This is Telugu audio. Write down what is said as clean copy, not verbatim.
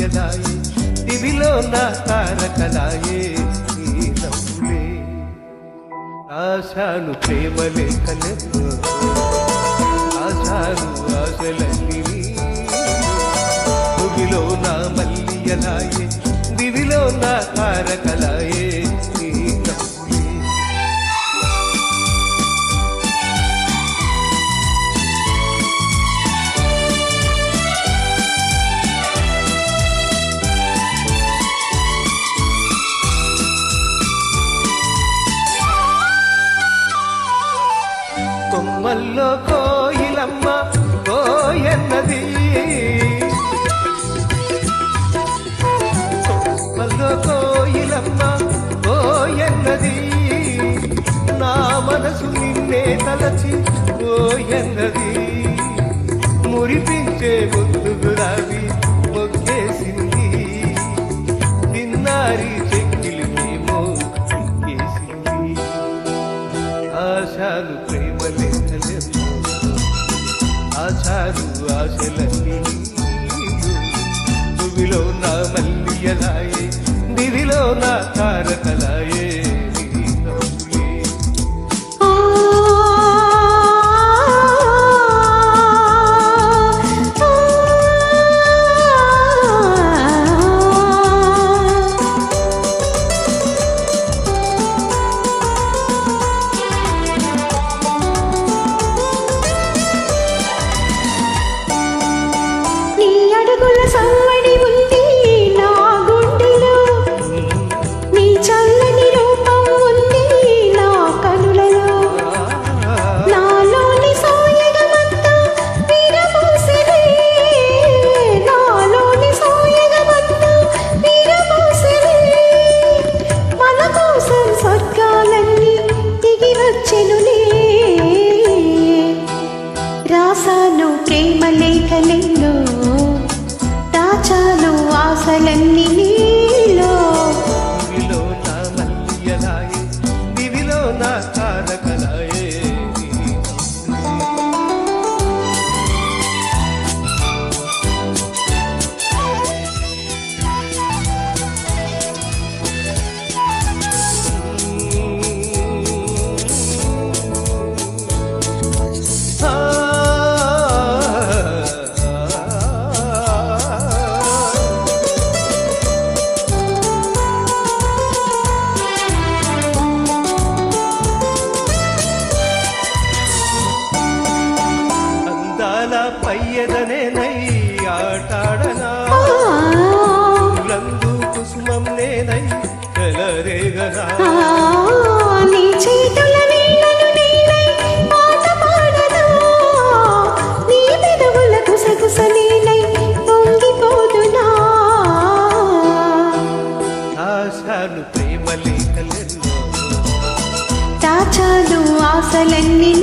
మల్లియలాయే దివిలో నా తారకలాయే నీ నవ్వులే ఆశాను ప్రేమ లేఖలెన్నో ఆశాను ఆశలన్నీ దివిలో నా మల్లియలాయే దివిలో నా తారకలాయే నీ నవ్వులే కొమ్మల్లో కోయిలమ్మ కోయన్నది కొమ్మల్లో కోయిలమ్మ కోయన్నది నా మనసు నిన్నే తలచి కోయన్నది మురిపించే ముద్దు గులాబీ మొగ్గేసింది చిన్నారి చెక్కిలినేమో ఎక్కేసింది ఆశాలు ప్రేమ లేఖలెన్నో ఆశాలు ఆశలన్నీ దువిలో నా మల్లియలాయే దివిలో నా తారకలాయే సవ్వడి ఉంది నా గుండెలో నీ చల్లని రూపం ఉంది నా కనులలో నాలోని సోయగమంతా విరబూసిరే నాలోని సోయగమంతా విరబూసిరే మన కోసం స్వర్గాలన్నీ దిగి వచ్చెనులే రాసాను ప్రేమ లేఖలెన్నో దాచాను ఆశలన్నీ నీలో దివిలో నా మల్లియలాయే దివిలో నా తారకలాయే పయ్యదనేనై ఆటాడనా రంగు కుసుమం నేనై కలరేగనా నీ చేతుల నీళ్ళను నేనై పాట పాడనా నీ పెదవుల గుసగుస నేనై పొంగిపోదునా ఆశాలు ప్రేమ లేఖలెన్నో దాచాను ఆశలన్నీ